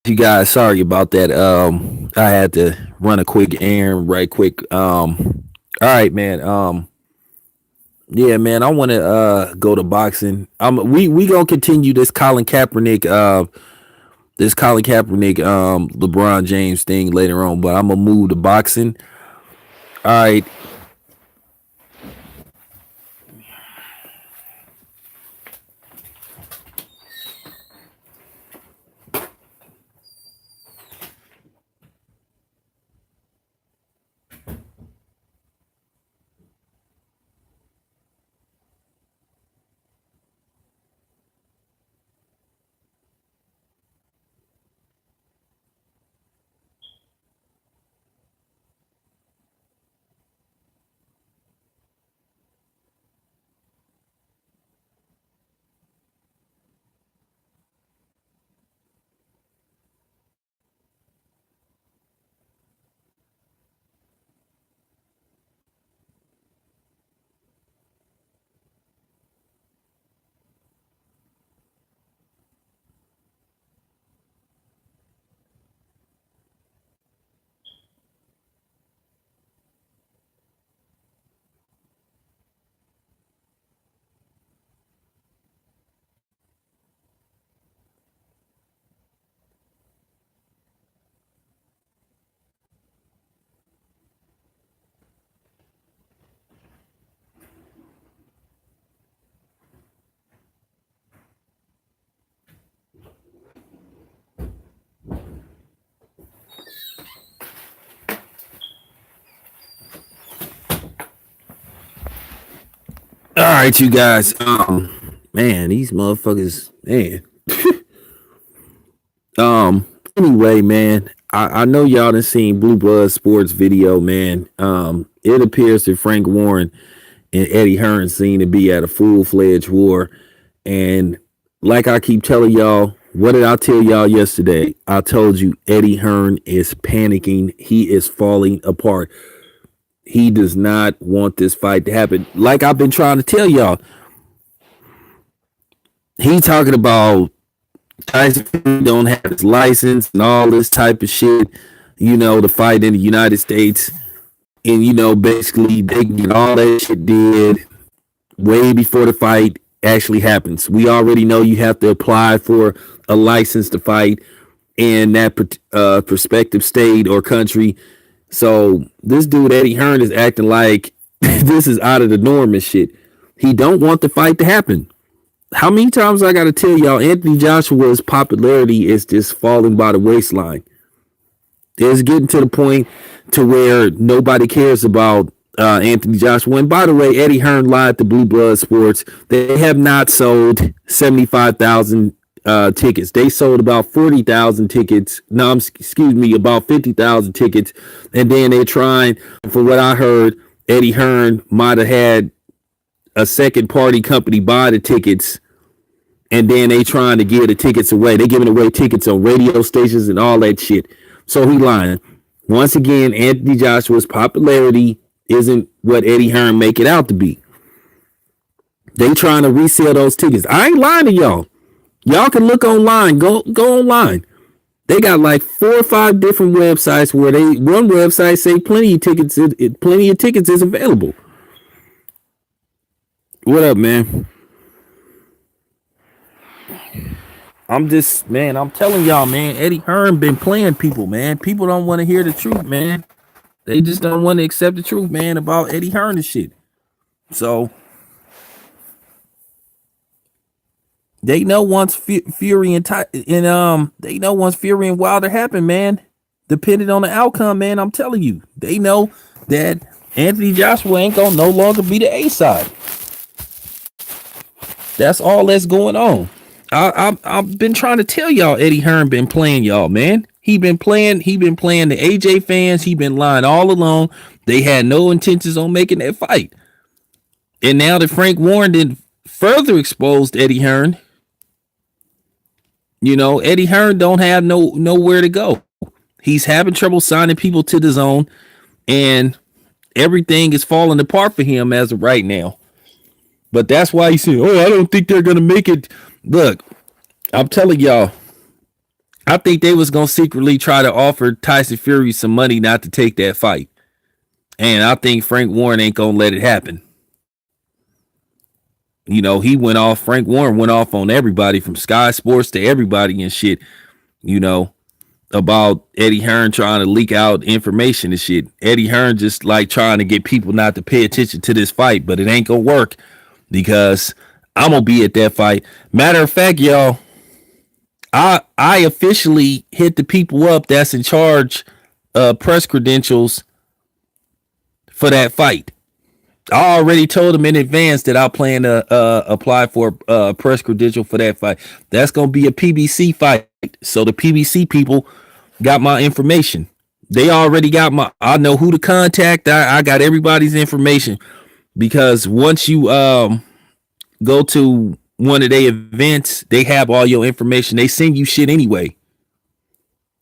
You guys, sorry about that. I had to run a quick errand right quick. All right, man. Yeah, man, I want to go to boxing. We gonna continue this Colin Kaepernick LeBron James thing later on, but I'm gonna move to boxing. All right. All right, you guys. Man, these motherfuckers, man. Anyway, man, I know y'all done seen Blue Blood Sports video, man. It appears that Frank Warren and Eddie Hearn seem to be at a full-fledged war. And like I keep telling y'all, what did I tell y'all yesterday? I told you Eddie Hearn is panicking. He is falling apart. He does not want this fight to happen. Like I've been trying to tell y'all, he talking about Tyson Fury don't have his license and all this type of shit, to fight in the United States. And, basically they can get all that shit did way before the fight actually happens. We already know you have to apply for a license to fight in that prospective state or country. So this dude Eddie Hearn is acting like this is out of the norm and shit. He don't want the fight to happen. How many times I got to tell y'all Anthony Joshua's popularity is just falling by the waistline. It's getting to the point to where nobody cares about Anthony Joshua. And by the way, Eddie Hearn lied to Blue Blood Sports. They have not sold 75,000 tickets. They sold about 40,000 tickets. No, excuse me, about 50,000 tickets. And then they're trying, for what I heard, Eddie Hearn might have had a second party company buy the tickets. And then they trying to give the tickets away. They giving away tickets on radio stations and all that shit. So he lying. Once again, Anthony Joshua's popularity isn't what Eddie Hearn make it out to be. They trying to resell those tickets. I ain't lying to y'all. Y'all can look online. Go online. They got like 4 or 5 different websites where one website say plenty of tickets is available. What up, man? I'm telling y'all, man, Eddie Hearn been playing people, man. People don't want to hear the truth, man. They just don't want to accept the truth, man, about Eddie Hearn and shit. So they know once Fury and Wilder happen, man, depending on the outcome, man, I'm telling you, they know that Anthony Joshua ain't gonna no longer be the A side. That's all that's going on. I've been trying to tell y'all Eddie Hearn been playing y'all, man. He been playing the AJ fans. He been lying all along. They had no intentions on making that fight. And now that Frank Warren did further exposed Eddie Hearn, Eddie Hearn don't have nowhere to go. He's having trouble signing people to the zone, and everything is falling apart for him as of right now. But that's why he's saying, I don't think they're going to make it. Look, I'm telling y'all, I think they was gonna secretly try to offer Tyson Fury some money not to take that fight. And I think Frank Warren ain't gonna let it happen. You know, he went off, Frank Warren went off on everybody from Sky Sports to everybody and shit, you know, about Eddie Hearn trying to leak out information and shit. Eddie Hearn just like trying to get people not to pay attention to this fight, but it ain't gonna work because I'm gonna be at that fight. Matter of fact, y'all, I officially hit the people up that's in charge press credentials for that fight. I already told them in advance that I plan to apply for a press credential for that fight. That's gonna be a PBC fight. So the PBC people got my information. They already got my. I know who to contact. I got everybody's information because once you go to one of their events, they have all your information. They send you shit anyway.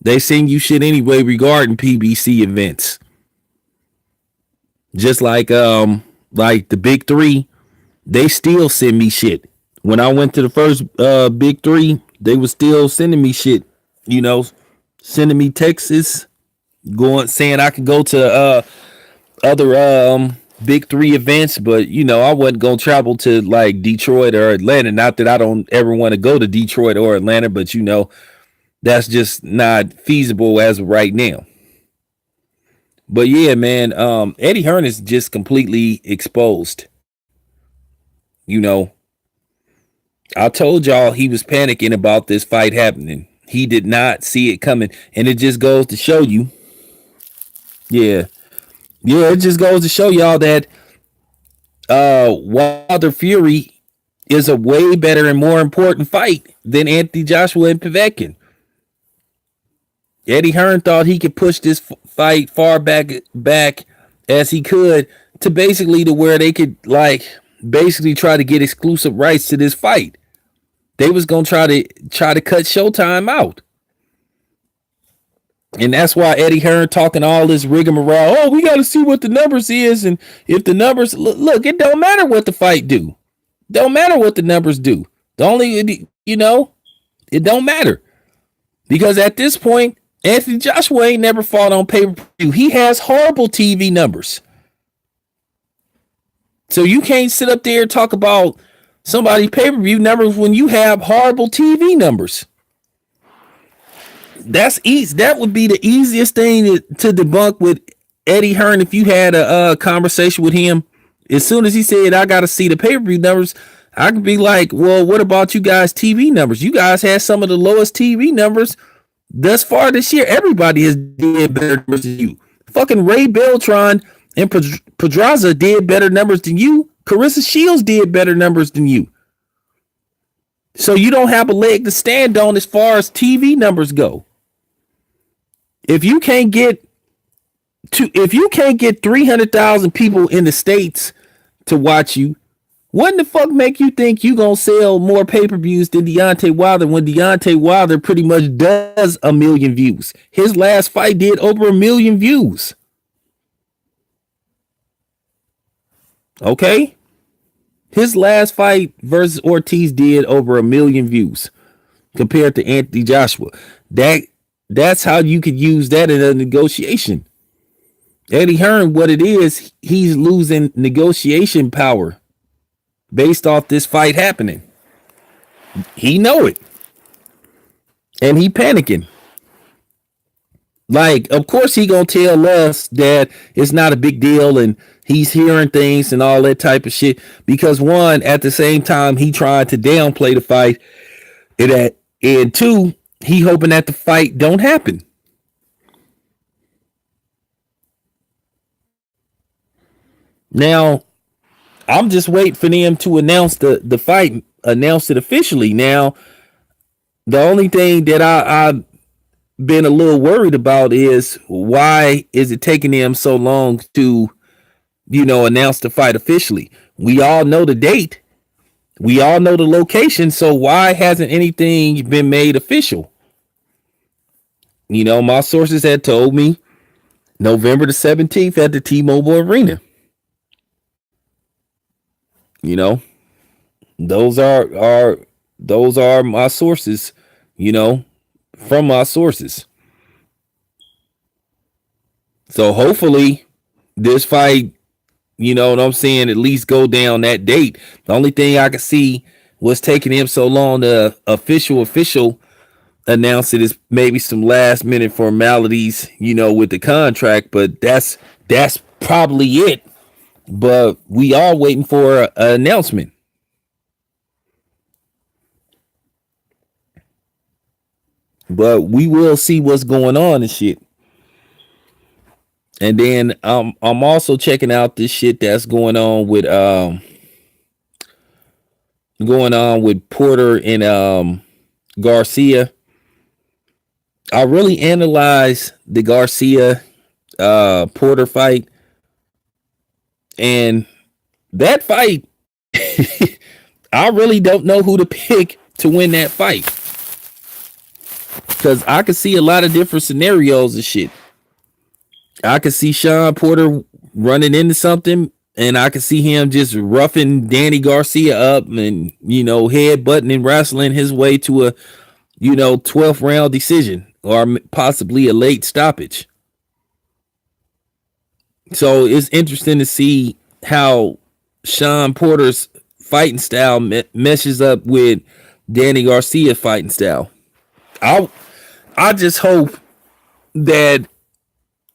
They send you shit anyway regarding PBC events. Just like the big three, they still send me shit. When I went to the first big three, they were still sending me shit, you know, sending me texts, going saying I could go to other big three events, but you know, I wasn't gonna travel to like Detroit or Atlanta. Not that I don't ever want to go to Detroit or Atlanta, but you know, that's just not feasible as of right now. But yeah, man, Eddie Hearn is just completely exposed. You know, I told y'all he was panicking about this fight happening. He did not see it coming, and it just goes to show you. Yeah, yeah, it just goes to show y'all that Wilder Fury is a way better and more important fight than Anthony Joshua and Povetkin. Eddie Hearn thought he could push this fight far back as he could to basically to where they could like basically try to get exclusive rights to this fight. They was gonna try to cut Showtime out. And that's why Eddie Hearn talking all this rigmarole. Oh, we got to see what the numbers is, and if the numbers look, it don't matter what the fight do. Don't matter what the numbers do. The only it don't matter because at this point, Anthony Joshua ain't never fought on pay-per-view. He has horrible TV numbers. So you can't sit up there and talk about somebody's pay-per-view numbers when you have horrible TV numbers. That's easy. That would be the easiest thing to debunk with Eddie Hearn if you had a conversation with him. As soon as he said, I got to see the pay-per-view numbers, I could be like, well, what about you guys' TV numbers? You guys had some of the lowest TV numbers thus far this year. Everybody has did better numbers than you. Fucking Ray Beltran and Pedraza did better numbers than you. Carissa Shields did better numbers than you. So you don't have a leg to stand on as far as TV numbers go. If you can't get 300,000 people in the States to watch you, what in the fuck make you think you gonna sell more pay-per-views than Deontay Wilder when Deontay Wilder pretty much does 1 million views? His last fight did over 1 million views. Okay? His last fight versus Ortiz did over 1 million views compared to Anthony Joshua. That's how you could use that in a negotiation. Eddie Hearn, what it is, he's losing negotiation power based off this fight happening. He know it. And he panicking. Like, of course he gonna tell us that it's not a big deal and he's hearing things and all that type of shit. Because one, at the same time, he tried to downplay the fight. And two, he hoping that the fight don't happen. Now, I'm just waiting for them to announce the fight, announce it officially. Now, the only thing that I've been a little worried about is why is it taking them so long to, announce the fight officially? We all know the date. We all know the location. So why hasn't anything been made official? My sources had told me November the 17th at the T-Mobile Arena. Those are my sources, from my sources. So hopefully this fight, you know what I'm saying, at least go down that date. The only thing I could see was taking him so long to official announce it is maybe some last minute formalities, you know, with the contract, but that's probably it. But we are waiting for an announcement. But we will see what's going on and shit. And then I'm also checking out this shit that's going on with Porter and Garcia. I really analyzed the Garcia Porter fight, and that fight I really don't know who to pick to win that fight, because I could see a lot of different scenarios and shit. I could see Sean Porter running into something, and I could see him just roughing Danny Garcia up and, you know, headbutting and wrestling his way to a, you know, 12th round decision or possibly a late stoppage. So it's interesting to see how Sean Porter's fighting style meshes up with Danny Garcia's fighting style. I just hope that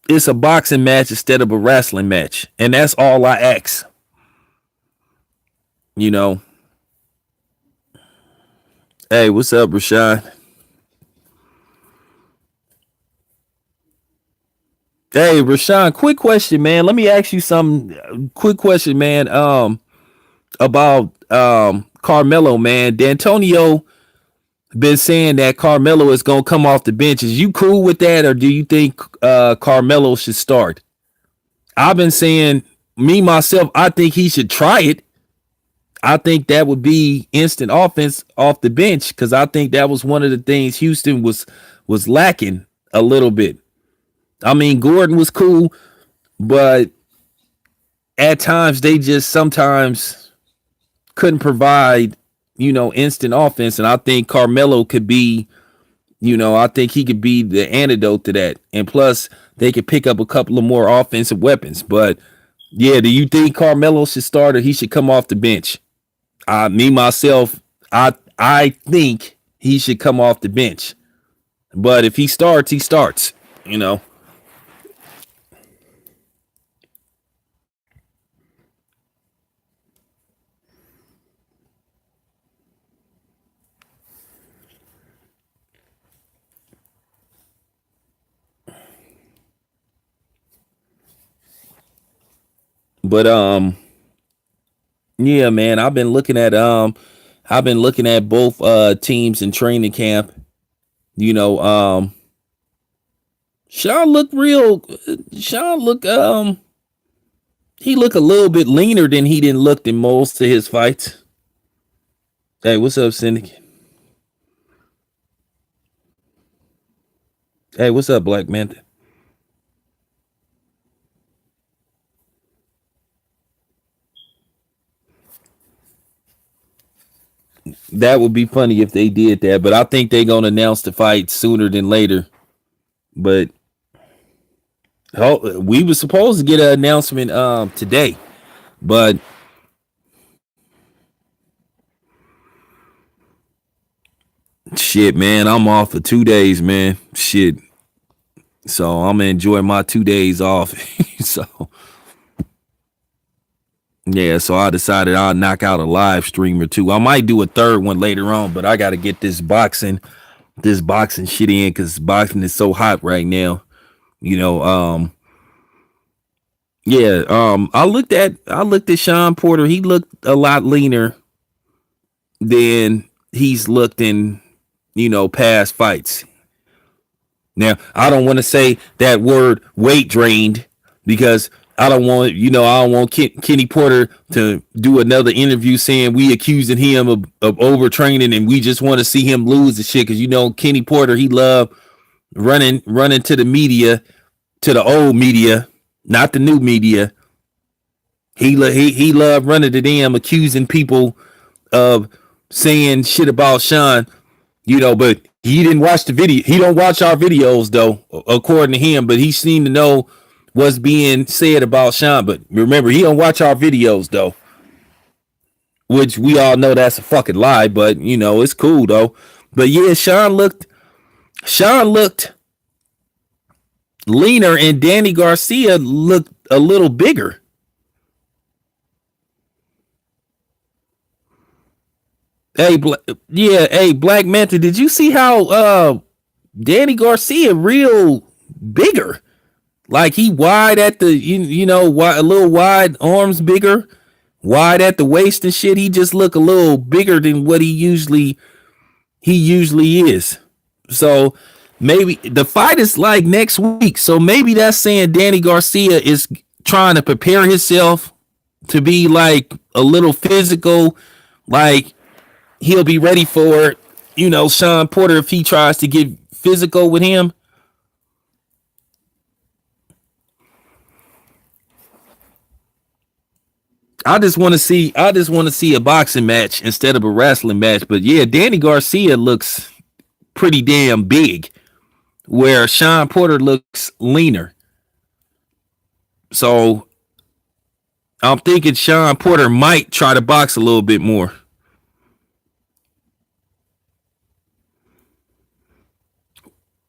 it's a boxing match instead of a wrestling match, and that's all I ask. You know. Hey, what's up, Rashad? Hey, Rashawn, quick question, man. Let me ask you some quick question, man. About Carmelo, man. D'Antonio been saying that Carmelo is gonna come off the bench. Is you cool with that, or do you think Carmelo should start? I've been saying, me myself, I think he should try it. I think that would be instant offense off the bench, because I think that was one of the things Houston was lacking a little bit. I mean, Gordon was cool, but at times they just sometimes couldn't provide, you know, instant offense. And I think Carmelo could be, you know, I think he could be the antidote to that. And plus, they could pick up a couple of more offensive weapons. But yeah, do you think Carmelo should start or he should come off the bench? Me myself, I think he should come off the bench. But if he starts, he starts, you know. But yeah, man, I've been looking at both teams in training camp. You know, Sean looked real Sean look he looked a little bit leaner than he didn't look in most of his fights. Hey, what's up, Syndicate? Hey, what's up, Black Man? That would be funny if they did that, but I think they're gonna announce the fight sooner than later. But we were supposed to get an announcement today, but shit, man, I'm off for 2 days, man. Shit. So I'm gonna enjoy my 2 days off. So yeah, so I decided I'll knock out a live stream or two. I might do a third one later on, but I gotta get this boxing shit in, because boxing is so hot right now. You know, yeah, I looked at Sean Porter. He looked a lot leaner than he's looked in, you know, past fights. Now, I don't want to say that word weight drained, because I don't want Kenny Porter to do another interview saying we accusing him of overtraining and we just want to see him lose the shit. Because, you know, Kenny Porter, he loved running to the media, to the old media, not the new media. He loved running to them, accusing people of saying shit about Sean, you know, but He didn't watch the video. He don't watch our videos though, according to him. But he seemed to know what's being said about Sean. But remember, he don't watch our videos though, which we all know that's a fucking lie. But you know, it's cool though. But yeah, Sean looked leaner, and Danny Garcia looked a little bigger. Hey, hey, Black Manta, did you see how Danny Garcia real bigger? Like he wide at the wide, a little wide arms, bigger, wide at the waist and shit. He just look a little bigger than what he usually is. So maybe the fight is like next week. So maybe that's saying Danny Garcia is trying to prepare himself to be like a little physical, like he'll be ready for, Sean Porter if he tries to get physical with him. I just want to see a boxing match instead of a wrestling match. But yeah, Danny Garcia looks pretty damn big, where Sean Porter looks leaner. So I'm thinking Sean Porter might try to box a little bit more.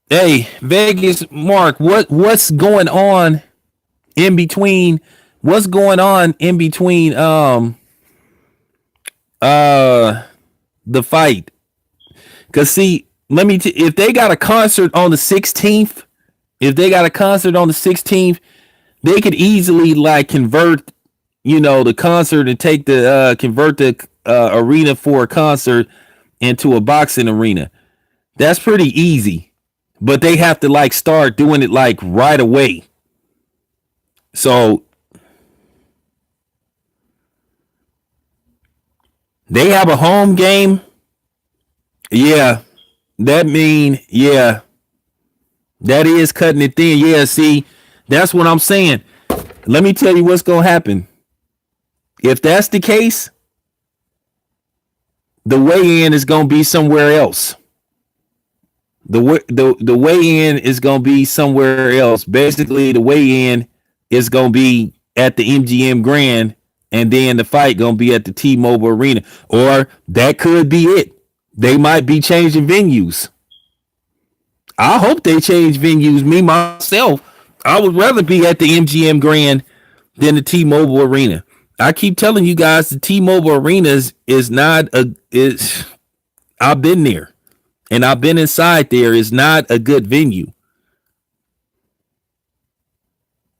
Hey, Vegas Mark, what's going on in between? What's going on in between the fight? Cause see, if they got a concert on the 16th, they could easily like convert, the concert and take the convert the arena for a concert into a boxing arena. That's pretty easy. But they have to like start doing it like right away. So they have a home game. Yeah. That is cutting it thin. Yeah, see, that's what I'm saying. Let me tell you what's going to happen. If that's the case, the weigh-in is going to be somewhere else. The weigh-in is going to be somewhere else. Basically, the weigh-in is going to be at the MGM Grand, and then the fight going to be at the T-Mobile Arena. Or that could be it. They might be changing venues. I hope they change venues. Me, myself, I would rather be at the MGM Grand than the T-Mobile Arena. I keep telling you guys the T-Mobile Arena is not I've been there. And I've been inside there. Is not a good venue.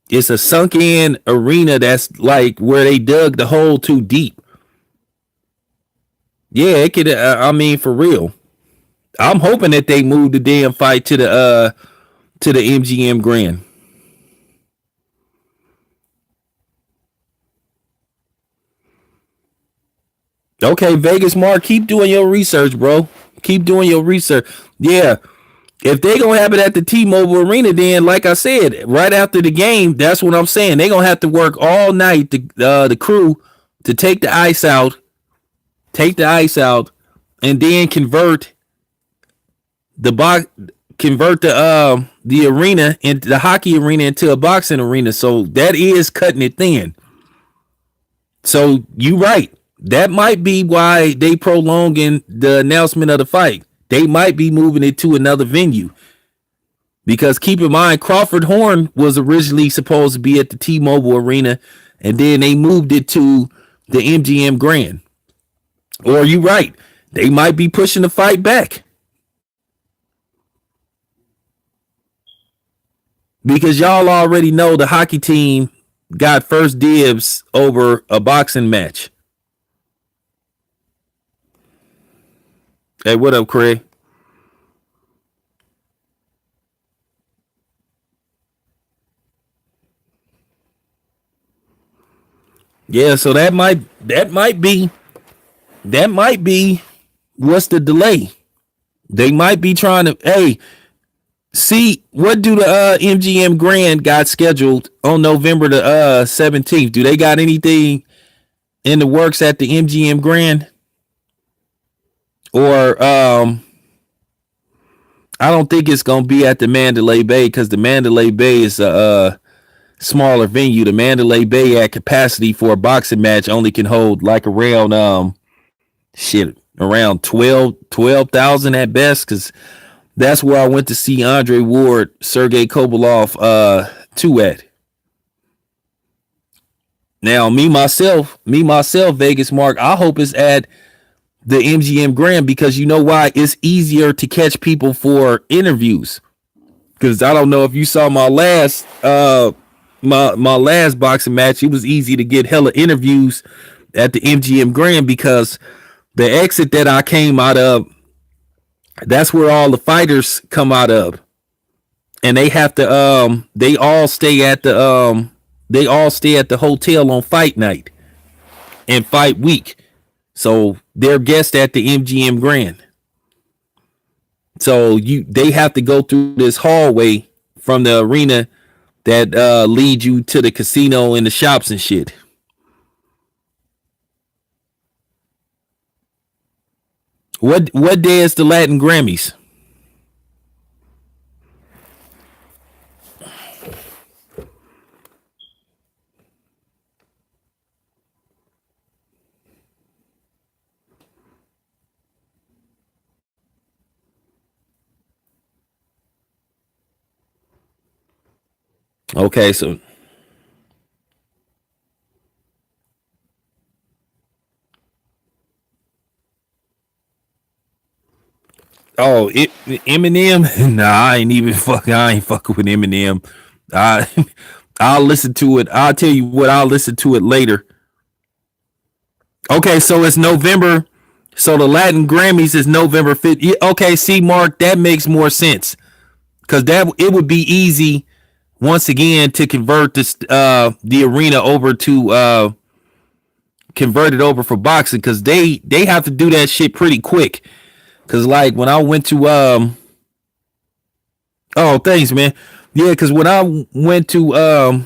It's a sunk-in arena that's like where they dug the hole too deep. Yeah, it could. I mean, for real. I'm hoping that they move the damn fight to the MGM Grand. Okay, Vegas Mark, keep doing your research, bro. Keep doing your research. Yeah. If they gonna have it at the T-Mobile Arena, then like I said, right after the game, that's what I'm saying. They gonna have to work all night, the crew, to take the ice out, and then convert the arena into the hockey arena into a boxing arena. So that is cutting it thin. So you right. That might be why they prolonging the announcement of the fight. They might be moving it to another venue. Because keep in mind, Crawford Horn was originally supposed to be at the T-Mobile Arena, and then they moved it to the MGM Grand. Or you right. They might be pushing the fight back. Because y'all already know the hockey team got first dibs over a boxing match. Hey, what up, Craig? Yeah, so that might be what's the delay. They might be trying to see what do the MGM Grand got scheduled on November the 17th. Do they got anything in the works at the MGM Grand? Or I don't think it's gonna be at the Mandalay Bay because the Mandalay Bay is a smaller venue. The Mandalay Bay at capacity for a boxing match only can hold like around around 12,000 at best, because that's where I went to see Andre Ward, Sergey Kovalov, two at. Now, me myself, Vegas Mark, I hope it's at the MGM Grand, because you know why? It's easier to catch people for interviews. Because I don't know if you saw my last my last boxing match. It was easy to get hella interviews at the MGM Grand because the exit that I came out of, that's where all the fighters come out of, and they have to they all stay at the hotel on fight night and fight week. So they're guests at the MGM Grand. So they have to go through this hallway from the arena that leads you to the casino and the shops and shit. What day is the Latin Grammys? Okay, so Eminem. Nah, I ain't fucking with Eminem. I I'll listen to it. I'll tell you what. I'll listen to it later. Okay, so it's November. So the Latin Grammys is November 5th. Okay, see, Mark, that makes more sense because that it would be easy once again to convert this the arena over to convert it over for boxing, because they have to do that shit pretty quick. Because like when I went to oh, thanks, man. Yeah, because when I went to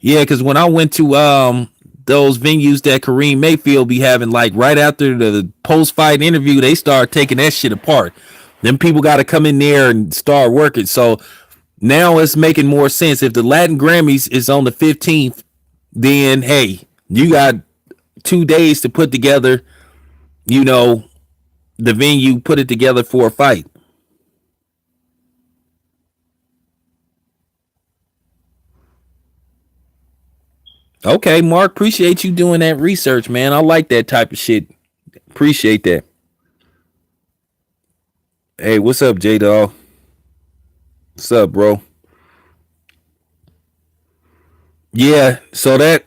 yeah, because when I went to those venues that Kareem Mayfield be having, like right after the post fight interview, they start taking that shit apart. Then people got to come in there and start working. So now it's making more sense. If the Latin Grammys is on the 15th, then hey, you got 2 days to put together, you know, the venue, put it together for a fight. Okay, Mark, appreciate you doing that research, man. I like that type of shit. Appreciate that. Hey, what's up, J Dog? What's up, bro? Yeah, so that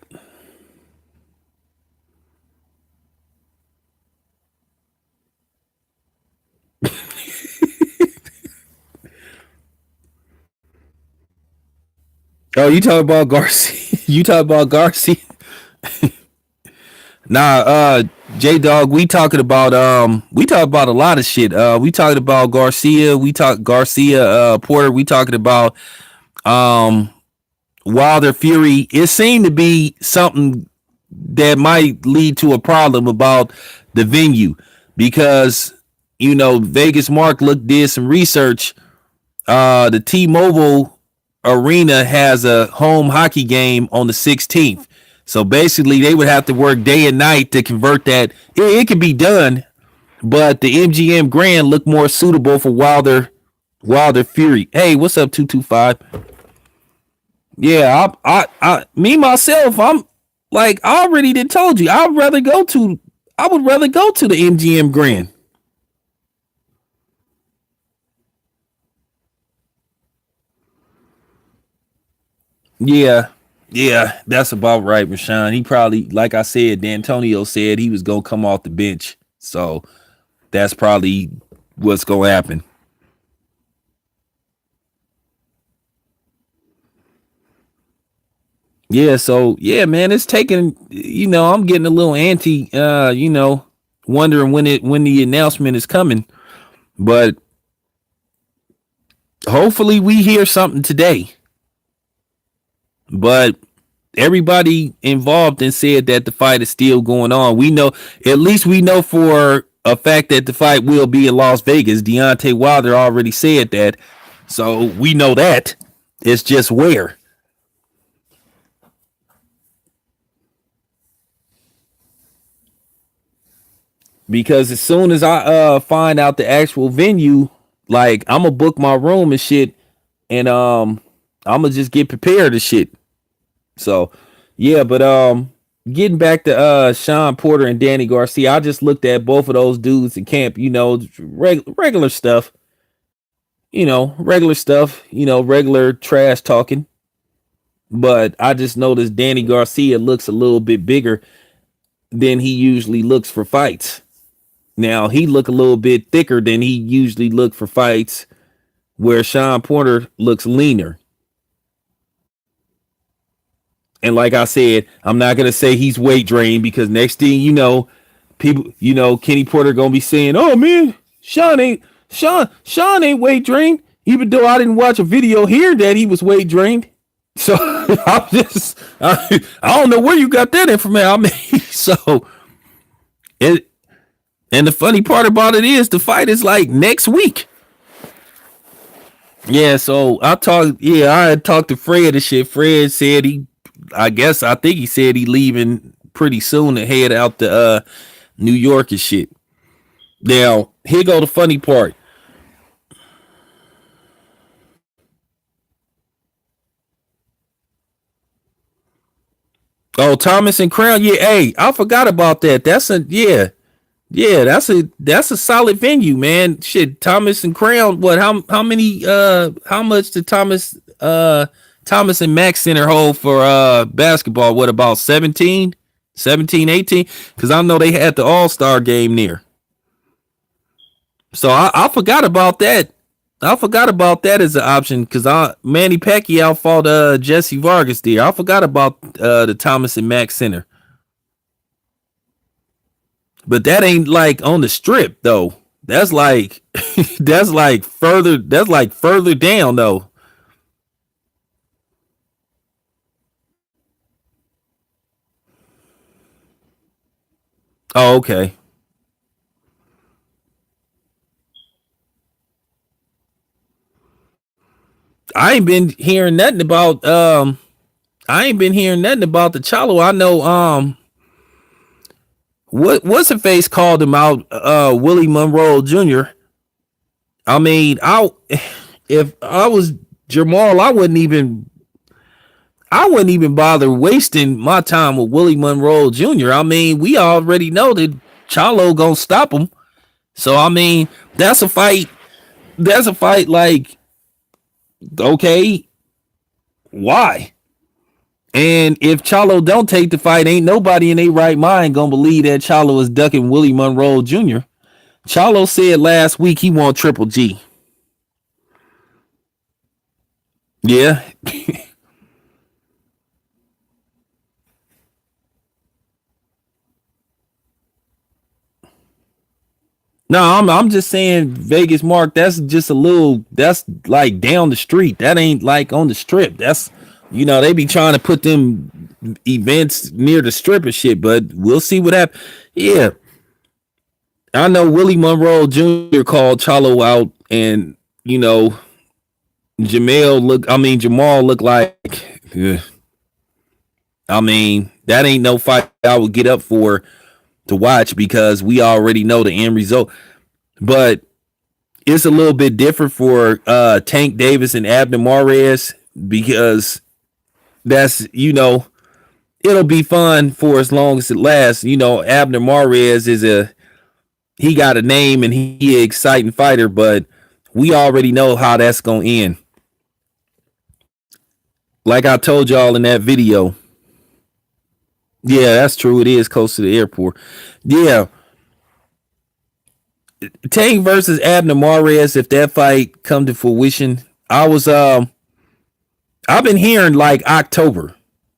oh, you talking about Garcia? You talking about Garcia? Nah, J Dog, we talked about a lot of shit. We talked about Garcia, we talked Garcia Porter, we talking about um Wilder Fury. It seemed to be something that might lead to a problem about the venue, because Vegas Mark did some research. The T-Mobile Arena has a home hockey game on the 16th. So basically, they would have to work day and night to convert that. It could be done, but the MGM Grand looked more suitable for Wilder Fury. Hey, what's up, 225? Yeah, me myself, I'm like I already did told you. I would rather go to the MGM Grand. Yeah, yeah, that's about right, Rashawn. He probably, like I said, D'Antonio said he was gonna come off the bench, so that's probably what's gonna happen. Yeah, so yeah, man, it's taking. I'm getting a little anti. Wondering when the announcement is coming, but hopefully we hear something today. But everybody involved and said that the fight is still going on. We know, at least we know for a fact that the fight will be in Las Vegas. Deontay Wilder already said that, so we know that. It's just where. Because as soon as I find out the actual venue, like I'm gonna book my room and shit, and I'm gonna just get prepared and shit. So yeah, but getting back to Sean Porter and Danny Garcia, I just looked at both of those dudes in camp, regular stuff, regular stuff, regular trash talking. But I just noticed Danny Garcia looks a little bit bigger than he usually looks for fights. Now he look a little bit thicker than he usually look for fights, where Sean Porter looks leaner. And like I said, I'm not gonna say he's weight drained, because next thing you know, people, Kenny Porter gonna be saying, "Oh man, Sean ain't weight drained," even though I didn't watch a video here that he was weight drained. So I don't know where you got that information. I mean, so it, and the funny part about it is the fight is like next week. Yeah, so I had talked to Fred and shit. Fred said I think he said he leaving pretty soon to head out to New York and shit. Now, here go the funny part. Oh, Thomas and Crown. Yeah, hey, I forgot about that. That's a solid venue, man. Shit, Thomas and Crown. What? How many? How much did Thomas and Mack Center hold for basketball? What, about 17, 18? Because I know they had the All-Star game there. So I forgot about that. I forgot about that as an option, because Manny Pacquiao fought Jesse Vargas there. I forgot about the Thomas and Mack Center. But that ain't like on the strip though. That's like further down though. Oh, okay. I ain't been hearing nothing about I ain't been hearing nothing about the Chalo. I know what's the face called him out, Willie Monroe Jr. I mean, if I was Jamal, I wouldn't even bother wasting my time with Willie Monroe Jr. I mean, we already know that Chalo gonna stop him. So I mean, that's a fight. That's a fight. Like, okay, why? And if Chalo don't take the fight, ain't nobody in their right mind gonna believe that Chalo is ducking Willie Monroe Jr. Chalo said last week he want Triple G. Yeah. No, I'm just saying Vegas, Mark. That's just a little. That's like down the street. That ain't like on the strip. That's, they be trying to put them events near the strip and shit. But we'll see what happens. Yeah, I know Willie Monroe Jr. called Chalo out, and Jamal looked like. I mean, that ain't no fight I would get up for to watch, because we already know the end result. But it's a little bit different for Tank Davis and Abner Mares, because that's, it'll be fun for as long as it lasts. Abner Mares he got a name and he an exciting fighter, but we already know how that's gonna end. Like I told y'all in that video. Yeah, that's true. It is close to the airport. Yeah. Tank versus Abner Mares, if that fight come to fruition, I've been hearing like October.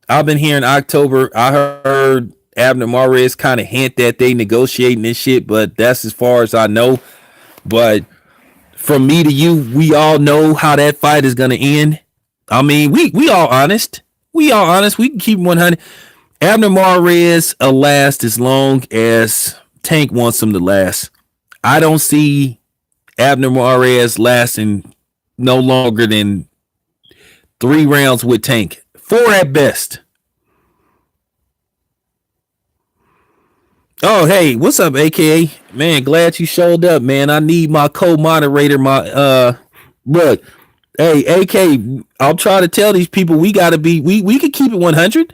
I've been hearing October. I heard Abner Mares kind of hint that they negotiating this shit, but that's as far as I know. But from me to you, we all know how that fight is gonna end. I mean, we all honest. We all honest. We can keep 100. Abner Mares will last as long as Tank wants him to last. I don't see Abner Mares lasting no longer than 3 rounds with Tank. 4 at best. Oh, hey, what's up, AKA? Man, glad you showed up, man. I need my co-moderator, look, hey, AK, I'll try to tell these people we gotta be we could keep it 100.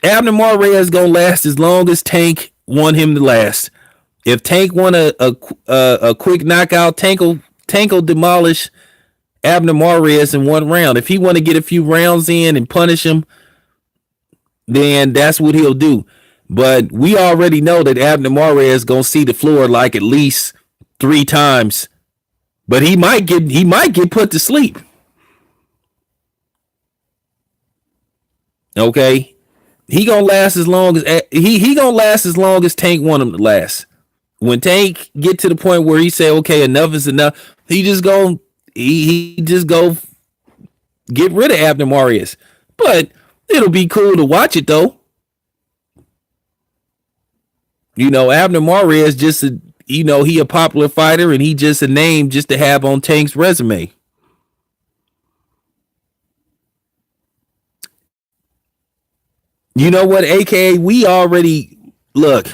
Abner Mares is gonna last as long as Tank want him to last. If Tank want a quick knockout, Tank will demolish Abner Mares in 1 round. If he want to get a few rounds in and punish him, then that's what he'll do. But we already know that Abner Mares gonna see the floor like at least 3 times. But he might get put to sleep. Okay, he gonna last as long as he gonna last as long as Tank want him to last. When Tank get to the point where he say, okay, enough is enough, he just go get rid of Abner Mares. But it'll be cool to watch it though. You know, Abner Mares just he a popular fighter and he just a name just to have on Tank's resume. You know what, AKA, we already look.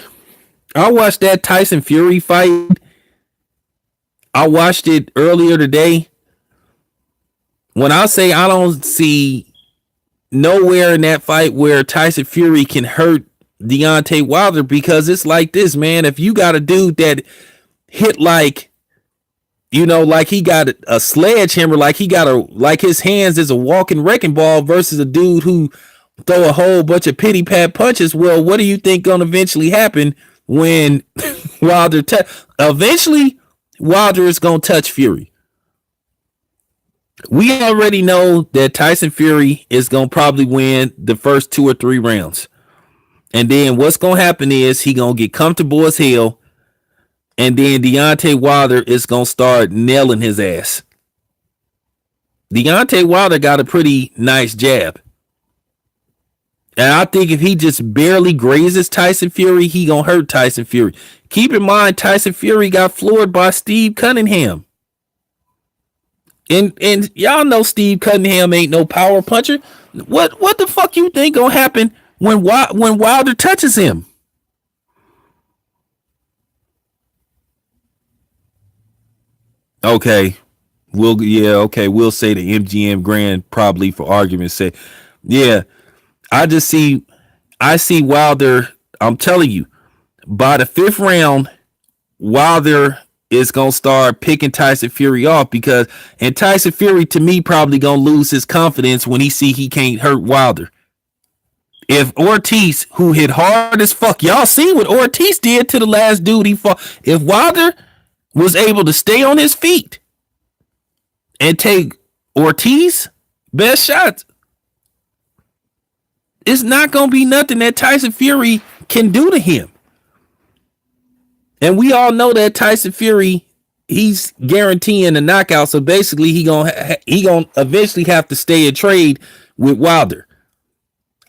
I watched that Tyson Fury fight. I watched it earlier today. When I say I don't see nowhere in that fight where Tyson Fury can hurt Deontay Wilder, because it's like this, man. If you got a dude that hit like he got a sledgehammer, like his hands is a walking wrecking ball, versus a dude who throw a whole bunch of pity pat punches. Well, what do you think gonna eventually happen when Wilder eventually Wilder is gonna touch Fury? We already know that Tyson Fury is gonna probably win the first 2 or 3 rounds. And then what's gonna happen is he gonna get comfortable as hell, and then Deontay Wilder is gonna start nailing his ass. Deontay Wilder got a pretty nice jab. And I think if he just barely grazes Tyson Fury, he gonna hurt Tyson Fury. Keep in mind, Tyson Fury got floored by Steve Cunningham. And y'all know Steve Cunningham ain't no power puncher. What the fuck you think gonna happen when Wilder touches him? Okay. We'll say the MGM Grand, probably, for argument's sake. Yeah. I see Wilder. I'm telling you, by the 5th round, Wilder is gonna start picking Tyson Fury off, and Tyson Fury, to me, probably gonna lose his confidence when he can't hurt Wilder. If Ortiz, who hit hard as fuck, y'all seen what Ortiz did to the last dude he fought. If Wilder was able to stay on his feet and take Ortiz best shots, it's not gonna be nothing that Tyson Fury can do to him. And we all know that Tyson Fury, he's guaranteeing a knockout. So basically, he gonna eventually have to stay in trade with Wilder.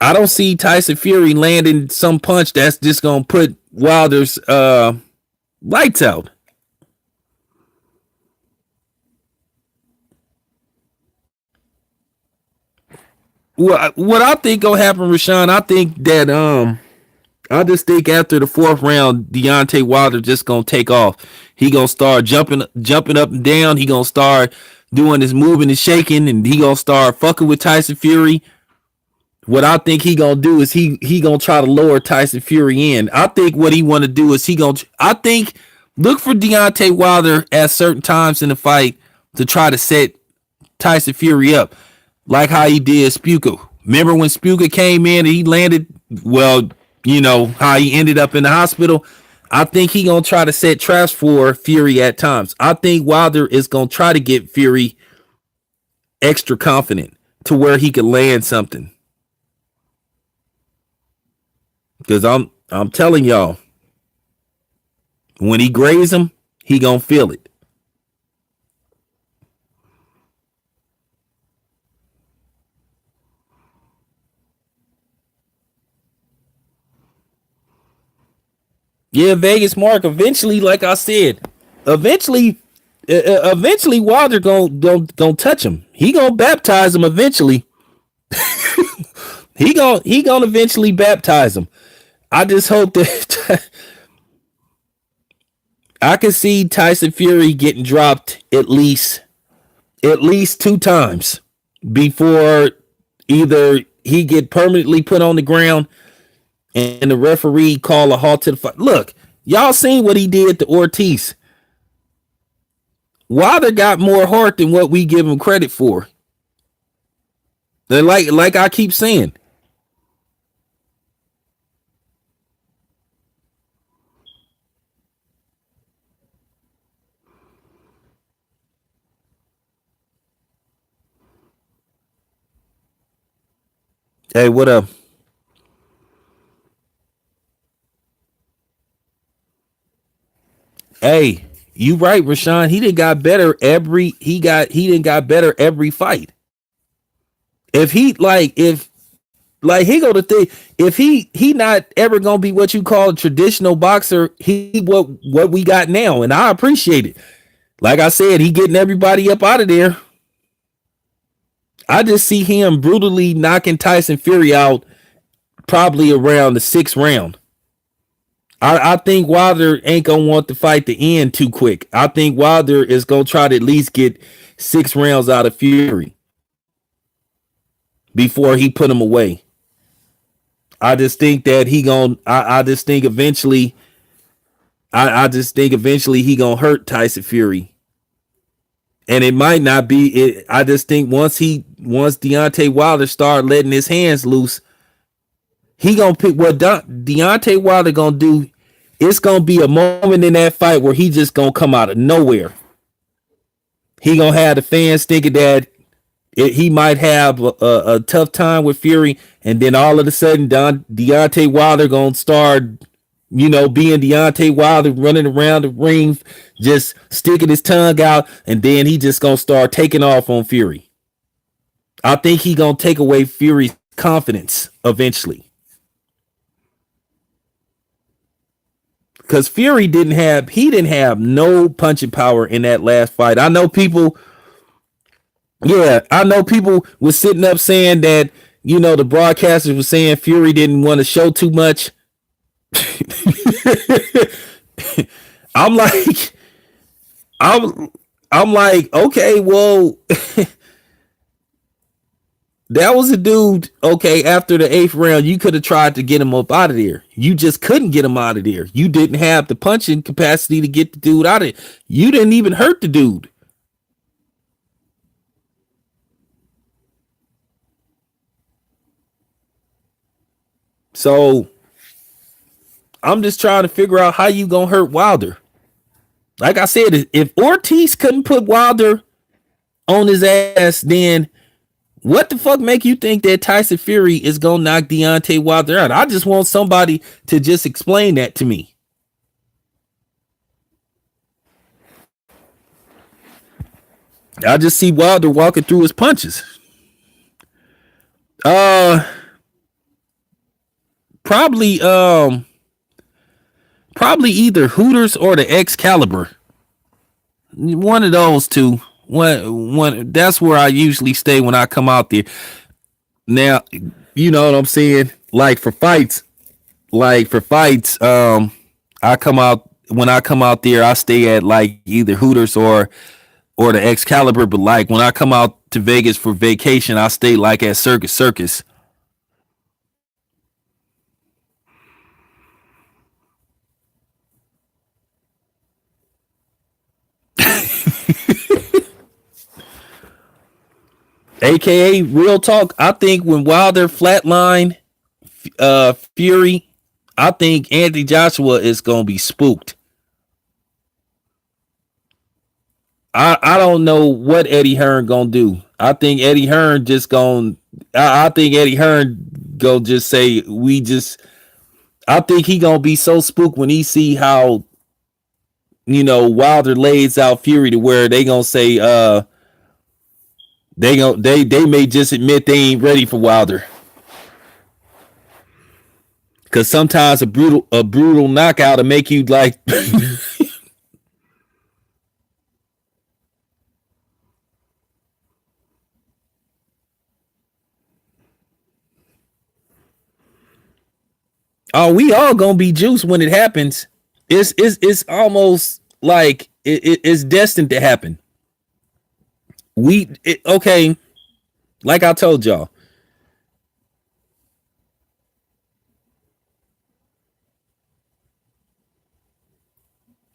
I don't see Tyson Fury landing some punch that's just gonna put Wilder's lights out. Well, what I think gonna happen, Rashawn, I just think after the 4th round, Deontay Wilder just gonna take off. He gonna start jumping up and down. He gonna start doing his moving and shaking, and he gonna start fucking with Tyson Fury. What I think he gonna do is he gonna try to lower Tyson Fury in. I think what he want to do is look for Deontay Wilder at certain times in the fight to try to set Tyson Fury up, like how he did Spuka. Remember when Spuka came in and he landed? Well, you know how he ended up in the hospital. I think he gonna try to set traps for Fury at times. I think Wilder is gonna try to get Fury extra confident to where he could land something. Because I'm telling y'all, when he graze him, he gonna feel it. Yeah, Vegas Mark. Eventually, like I said, eventually, eventually Wilder gonna touch him. He gonna baptize him eventually. He gonna eventually baptize him. I just hope that I can see Tyson Fury getting dropped at least two times before either he get permanently put on the ground and the referee call a halt to the fight. Look, y'all seen what he did to Ortiz. Wilder got more heart than what we give him credit for. And like I keep saying. Hey, what up? Hey, you right, Rashawn. He didn't got better he didn't got better every fight. If he like he go to think if he not ever gonna be what you call a traditional boxer, he what we got now, and I appreciate it. Like I said, he getting everybody up out of there. I just see him brutally knocking Tyson Fury out probably around the sixth round. I think Wilder ain't gonna want the fight to end too quick. I think Wilder is gonna try to at least get 6 rounds out of Fury before he put him away. I just think that he gonna. I just think eventually. I just think eventually he gonna hurt Tyson Fury, and it might not be. I just think once Deontay Wilder start letting his hands loose, he gonna pick what Deontay Wilder gonna do. It's gonna be a moment in that fight where he just gonna come out of nowhere. He gonna have the fans thinking that he might have a tough time with Fury, and then all of a sudden, Deontay Wilder gonna start, being Deontay Wilder, running around the ring, just sticking his tongue out, and then he just gonna start taking off on Fury. I think he gonna take away Fury's confidence eventually, because Fury didn't have no punching power in that last fight. I know people. Yeah, I know people was sitting up saying that, the broadcasters were saying Fury didn't want to show too much. I'm like, I'm like, okay, well, that was a dude. Okay, after the eighth round, you could have tried to get him up out of there. You just couldn't get him out of there. You didn't have the punching capacity to get the dude out of it. You didn't even hurt the dude. So I'm just trying to figure out how you gonna hurt Wilder. Like I said, if Ortiz couldn't put Wilder on his ass, then what the fuck make you think that Tyson Fury is gonna knock Deontay Wilder out? I just want somebody to just explain that to me. I just see Wilder walking through his punches. Uh, probably probably either Hooters or the Excalibur. One of those two. One that's where I usually stay when I come out there. Now, you know what I'm saying? Like for fights, I come out when I come out there, I stay at like either Hooters or the Excalibur. But like when I come out to Vegas for vacation, I stay like at Circus Circus. AKA real talk. I think when Wilder flatline Fury, I think Anthony Joshua is gonna be spooked. I don't know what Eddie Hearn gonna do. I think Eddie Hearn just gonna. I think Eddie Hearn go just say we just. I think he gonna be so spooked when he see how Wilder lays out Fury to where they gonna say they may just admit they ain't ready for Wilder. Cause sometimes a brutal knockout will make you like oh, we all gonna be juiced when it happens. It's almost like it's destined to happen. Okay, like I told y'all.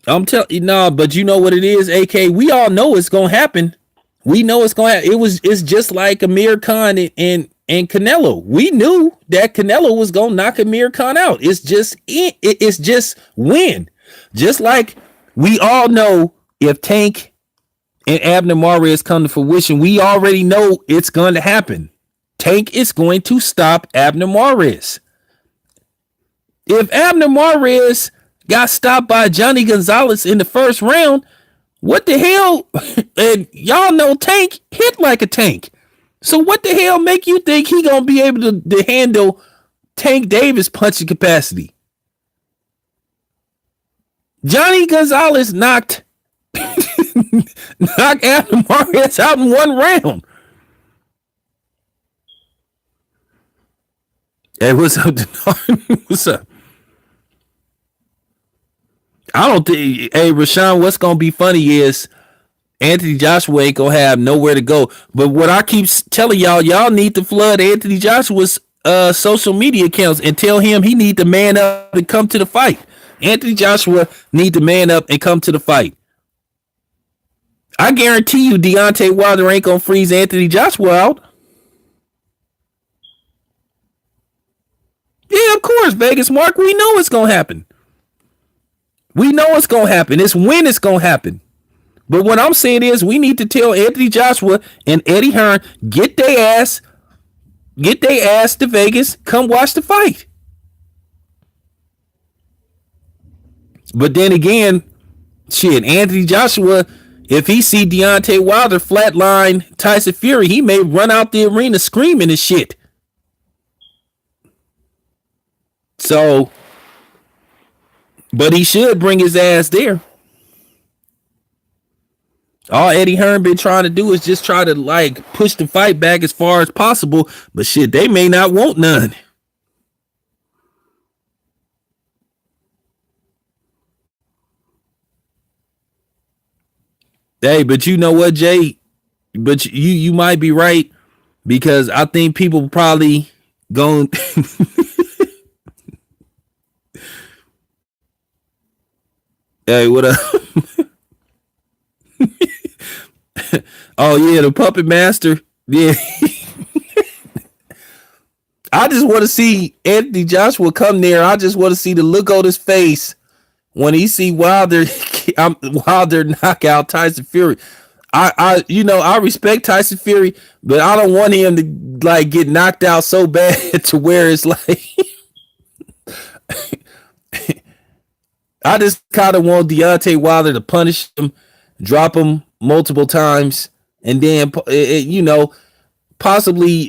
I'm telling you, nah, but you know what it is, AK. We all know it's gonna happen. We know it's gonna happen. It's just like Amir Khan and Canelo. We knew that Canelo was gonna knock Amir Khan out. It's just when. Just like we all know if Tank and Abner Mares come to fruition, we already know it's going to happen. Tank is going to stop Abner Mares. If Abner Mares got stopped by Johnny Gonzalez in the first round, what the hell? And y'all know Tank hit like a tank. So what the hell make you think he gonna be able to handle Tank Davis punching capacity? Johnny Gonzalez knocked Abner Mares out in one round. Hey, what's up, Denard? What's up? I don't think. Hey, Rashawn, what's gonna be funny is Anthony Joshua ain't gonna have nowhere to go. But what I keep telling y'all need to flood Anthony Joshua's social media accounts and tell him he need to man up and come to the fight. Anthony Joshua need to man up and come to the fight. I guarantee you, Deontay Wilder ain't gonna freeze Anthony Joshua out. Yeah, of course, Vegas Mark. We know it's gonna happen. We know it's gonna happen. It's when it's gonna happen. But what I'm saying is we need to tell Anthony Joshua and Eddie Hearn, get their ass to Vegas, come watch the fight. But then again, shit, Anthony Joshua, if he see Deontay Wilder flatline Tyson Fury, he may run out the arena screaming and shit. So, but he should bring his ass there. All Eddie Hearn been trying to do is just try to like push the fight back as far as possible. But shit, they may not want none. Hey, but you know what, Jay? But you might be right because I think people probably going. Hey, what up? Oh yeah, the puppet master. Yeah. I just want to see Anthony Joshua come there. I just want to see the look on his face when he see Wilder Wilder knock out Tyson Fury. I respect Tyson Fury, but I don't want him to like get knocked out so bad to where it's like I just kind of want Deontay Wilder to punish him, drop him multiple times, and then possibly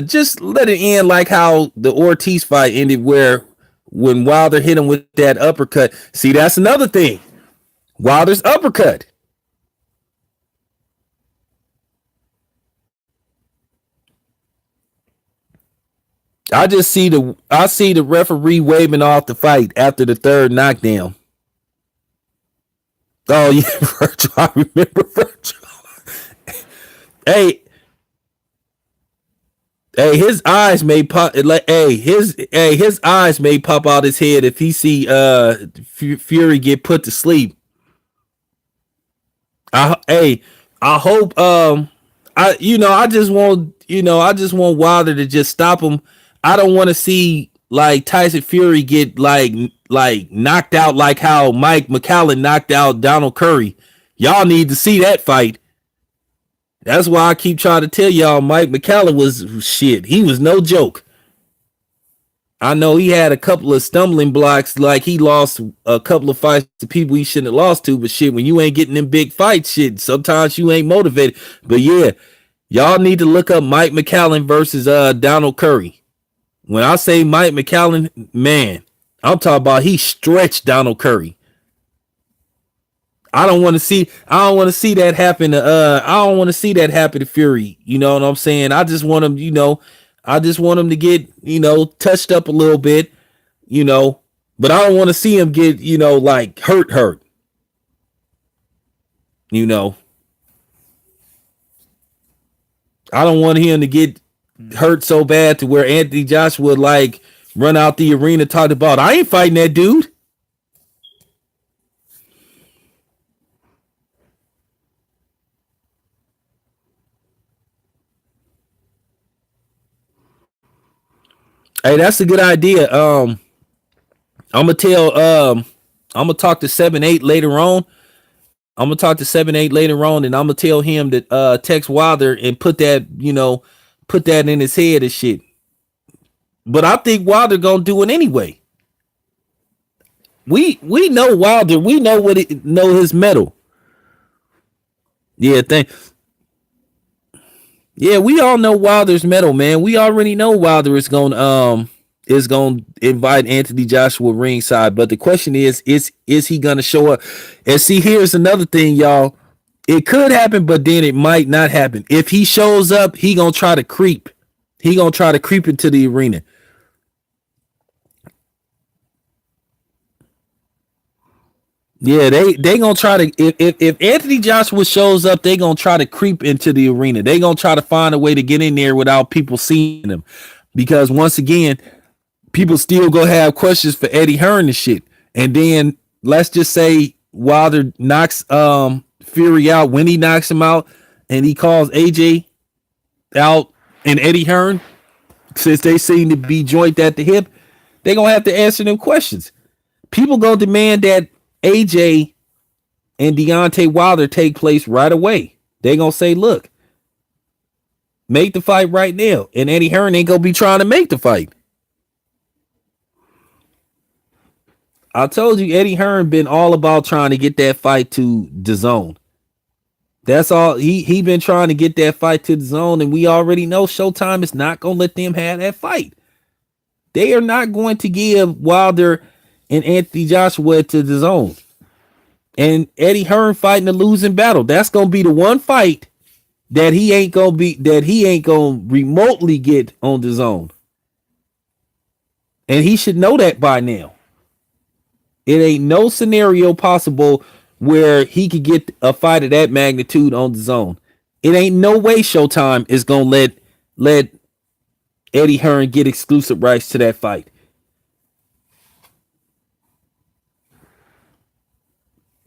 just let it end like how the Ortiz fight ended, where when Wilder hit him with that uppercut. See, that's another thing. Wilder's uppercut. I see the referee waving off the fight after the third knockdown. Oh yeah, Virgil. I remember Virgil. Hey, hey, his eyes may pop like his eyes may pop out his head if he see Fury get put to sleep. I hope I just want Wilder to just stop him. I don't want to see like Tyson Fury get like knocked out like how Mike McCallum knocked out Donald Curry. Y'all need to see that fight. That's why I keep trying to tell y'all Mike McCallum was shit. He was no joke. I know he had a couple of stumbling blocks, like he lost a couple of fights to people he shouldn't have lost to, but shit, when you ain't getting them big fights, shit, sometimes you ain't motivated. But yeah, y'all need to look up Mike McCallum versus Donald Curry. When I say Mike McCallum, man, I'm talking about he stretched Donald Curry. I don't want to see. I don't want to see that happen to. I don't want to see that happen to Fury. You know what I'm saying? I just want him. I just want him to get touched up a little bit. But I don't want to see him get like hurt. I don't want him to get hurt so bad to where Anthony Joshua would like run out the arena talking about, I ain't fighting that dude. Hey, that's a good idea. I'm gonna talk to 7-8 later on. I'm gonna talk to 7-8 later on, and I'm gonna tell him to text Wilder and put that in his head and shit. But I think Wilder gonna do it anyway. We know Wilder. We know know his mettle. Yeah, Yeah, we all know Wilder's mettle, man. We already know Wilder is gonna invite Anthony Joshua ringside. But the question is he gonna show up? And see, here's another thing, y'all. It could happen, but then it might not happen. If he shows up, he gonna try to creep. He gonna try to creep into the arena. Yeah, they gonna try to if Anthony Joshua shows up, they gonna try to creep into the arena. They gonna try to find a way to get in there without people seeing them, because once again, people still gonna have questions for Eddie Hearn and shit. And then let's just say Wilder knocks Fury out. When he knocks him out, and he calls AJ out and Eddie Hearn, since they seem to be joint at the hip, they gonna have to answer them questions. People gonna demand that AJ and Deontay Wilder take place right away. They gonna say, look, make the fight right now. And Eddie Hearn ain't gonna be trying to make the fight. I told you Eddie Hearn been all about trying to get that fight to DAZN. That's all. He been trying to get that fight to DAZN, and we already know Showtime is not gonna let them have that fight. They are not going to give Wilder and Anthony Joshua to DAZN. And Eddie Hearn fighting a losing battle. That's gonna be the one fight that he ain't gonna remotely get on DAZN. And he should know that by now. It ain't no scenario possible where he could get a fight of that magnitude on DAZN. It ain't no way Showtime is gonna let Eddie Hearn get exclusive rights to that fight.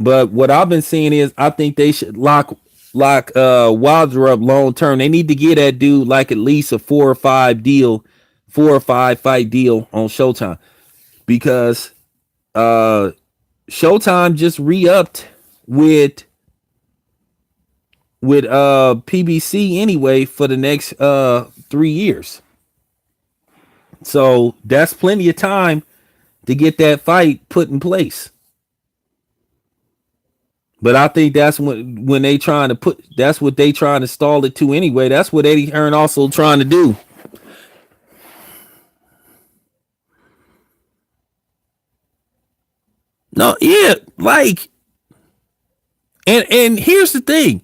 But what I've been seeing is I think they should lock Wilder up long term. They need to get that dude like at least a 4 or 5 fight deal on Showtime, because Showtime just re-upped with PBC anyway for the next 3 years. So that's plenty of time to get that fight put in place. But I think that's when they trying to that's what they trying to stall it to anyway. That's what Eddie Hearn also trying to do. No, yeah, like, and here's the thing.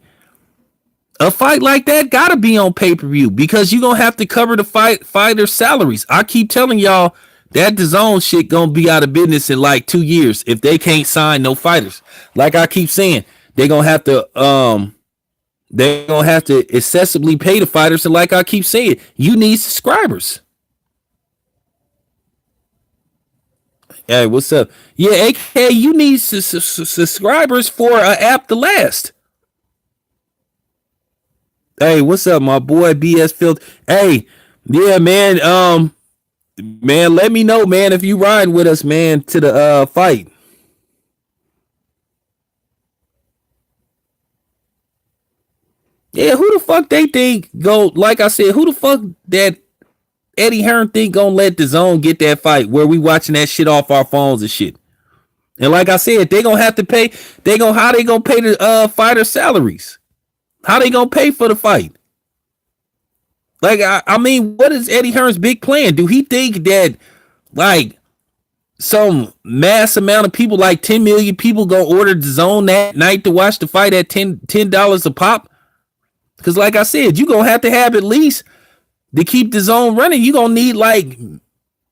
A fight like that gotta be on pay-per-view, because you're gonna have to cover the fighters' salaries. I keep telling y'all that DAZN shit gonna be out of business in like 2 years if they can't sign no fighters. Like I keep saying, they're gonna have to excessively pay the fighters, and like I keep saying, you need subscribers. Hey, what's up? Yeah, AK, you need subscribers for an app to last. Hey, what's up, my boy BS Field? Hey, yeah, man. Man, let me know, man, if you ride with us, man, to the fight. Yeah, who the fuck they think go? Like I said, who the fuck that Eddie Hearn think gonna let DAZN get that fight where we watching that shit off our phones and shit? And like I said, they gonna have to pay. How they gonna pay the fighter salaries? How they gonna pay for the fight? Like, I mean, what is Eddie Hearn's big plan? Do he think that like some mass amount of people, like 10 million people, go order the zone that night to watch the fight at $10 a pop? Because like I said, you're gonna have to have at least to keep the zone running, you're gonna need like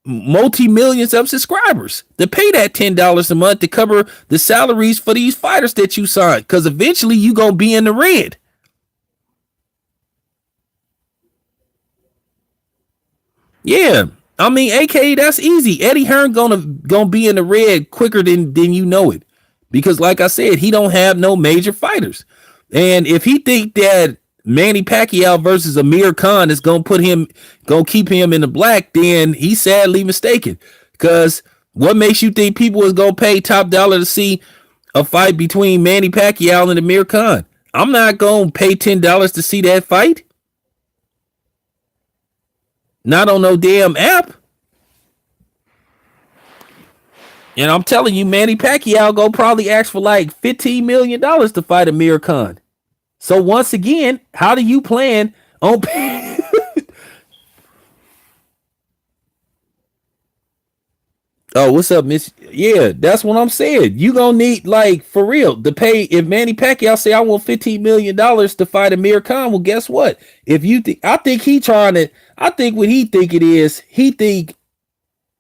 multi-millions of subscribers to pay that $10 a month to cover the salaries for these fighters that you signed. Because eventually you gonna be in the red. Yeah. I mean, AKA, that's easy. Eddie Hearn gonna be in the red quicker than you know it. Because like I said, he don't have no major fighters. And if he think that Manny Pacquiao versus Amir Khan is gonna keep him in the black, then he's sadly mistaken. Because what makes you think people is gonna pay top dollar to see a fight between Manny Pacquiao and Amir Khan? I'm not gonna pay $10 to see that fight. Not on no damn app. And I'm telling you, Manny Pacquiao go probably ask for like $15 million to fight Amir Khan. So once again, how do you plan on paying? Oh, what's up, Miss? Yeah, that's what I'm saying. You gonna need, like, for real, to pay. If Manny Pacquiao say I want $15 million to fight Amir Khan, well, guess what? If you think, I think he trying to. I think what he think it is, he think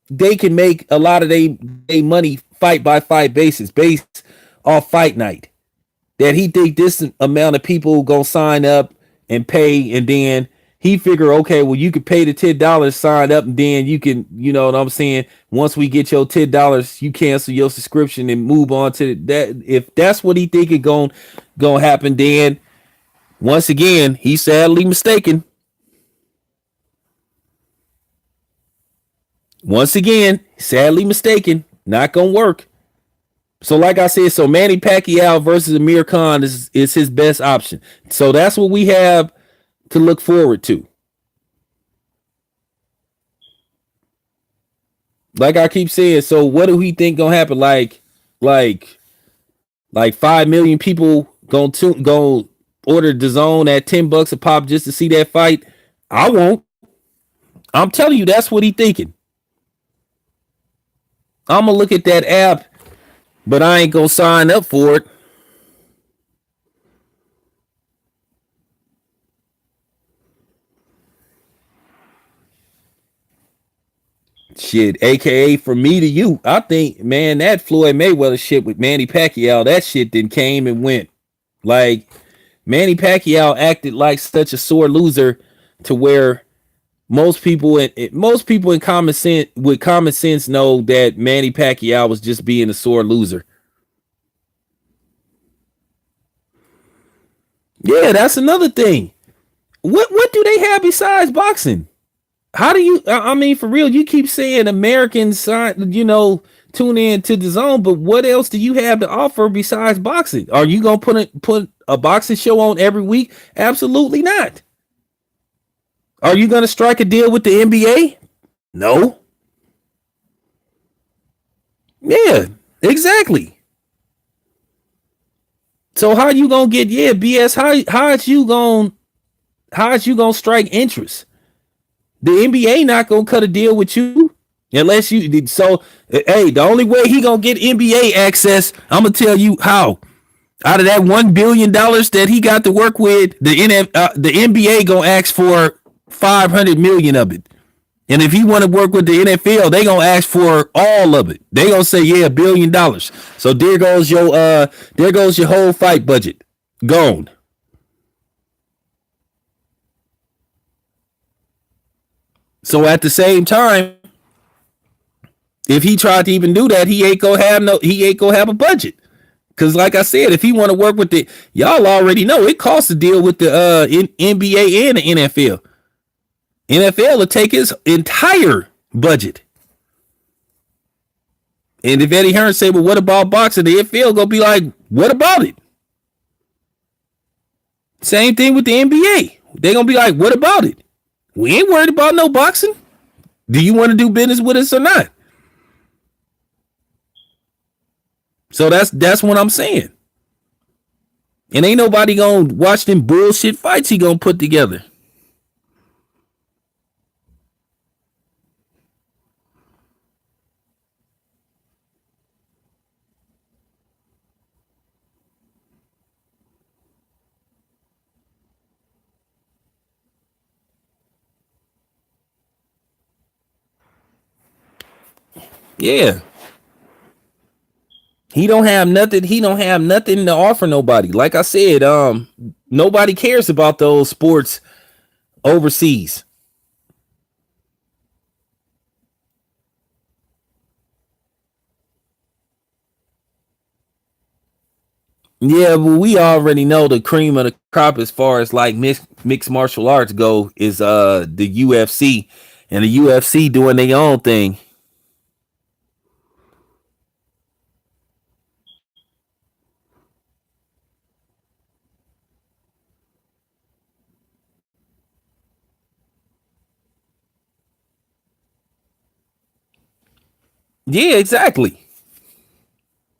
they can make a lot of they money fight by fight basis based off fight night. That he think this amount of people gonna sign up and pay, and then he figure, okay, well, you could pay the $10, sign up, and then you can, you know what I'm saying? Once we get your $10, you cancel your subscription and move on to that. If that's what he think it gonna happen, then once again, he's sadly mistaken. Once again, sadly mistaken. Not gonna work. So like I said, so Manny Pacquiao versus Amir Khan is his best option. So that's what we have to look forward to. Like I keep saying, so what do we think gonna happen? Like 5 million people gonna order the zone at $10 a pop just to see that fight? I won't. I'm telling you, that's what he thinking. I'm gonna look at that app, but I ain't gonna sign up for it. Shit, AKA from me to you. I think, man, that Floyd Mayweather shit with Manny Pacquiao, that shit then came and went. Like, Manny Pacquiao acted like such a sore loser to where most people in common sense know that Manny Pacquiao was just being a sore loser. Yeah, that's another thing. What do they have besides boxing? How do you? I mean, for real, you keep saying Americans, tune in to the zone, but what else do you have to offer besides boxing? Are you gonna put a boxing show on every week? Absolutely not. Are you gonna strike a deal with the NBA? No. Yeah, exactly. So how you gonna get BS? How is you gonna strike interest? The NBA not gonna cut a deal with you unless you did. So hey, the only way he gonna get NBA access, I'm gonna tell you how. Out of that $1 billion that he got to work with, the NBA gonna ask for 500 million of it. And if he want to work with the NFL, they gonna ask for all of it. They gonna say, yeah, $1 billion. So there goes your whole fight budget gone. So at the same time, if he tried to even do that, he ain't gonna have a budget. Cause like I said, if he want to work with y'all already know it costs to deal with the NBA and the NFL. NFL will take his entire budget. And if Eddie Hearn say, well, what about boxing? The NFL gonna be like, what about it? Same thing with the NBA. They gonna be like, what about it? We ain't worried about no boxing. Do you want to do business with us or not? So that's what I'm saying. And ain't nobody gonna watch them bullshit fights he gonna put together. Yeah. He don't have nothing. He don't have nothing to offer nobody. Like I said, nobody cares about those sports overseas. Yeah, but we already know the cream of the crop as far as like mixed martial arts go is the UFC, and the UFC doing their own thing. Yeah, exactly.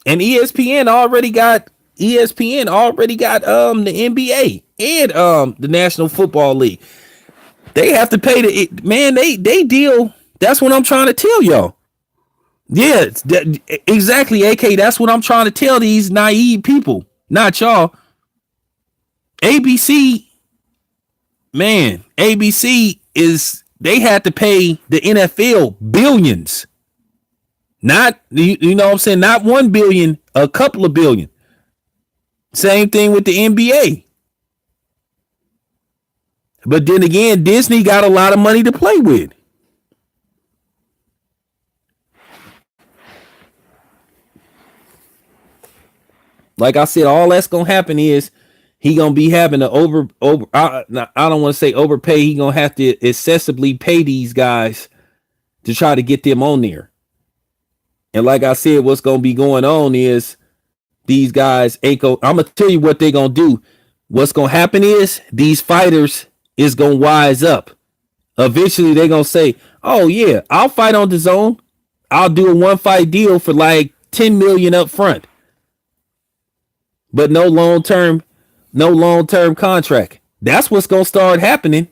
And ESPN already got the NBA and the National Football League. They have to pay man. They deal. That's what I'm trying to tell y'all. Yeah, exactly, AK. That's what I'm trying to tell these naive people, not y'all. ABC, man, ABC is they had to pay the NFL billions. Not you know what I'm saying, not 1 billion, a couple of billion. Same thing with the NBA. But then again, Disney got a lot of money to play with. Like I said, all that's gonna happen is he gonna be having to over. I don't want to say overpay. He gonna have to excessively pay these guys to try to get them on there. And like I said, what's gonna be going on is these guys ain't go. I'm gonna tell you what they gonna do. What's gonna happen is these fighters is gonna wise up. Eventually, they gonna say, "Oh yeah, I'll fight on the zone. I'll do a one fight deal for like 10 million up front, but no long term contract." That's what's gonna start happening.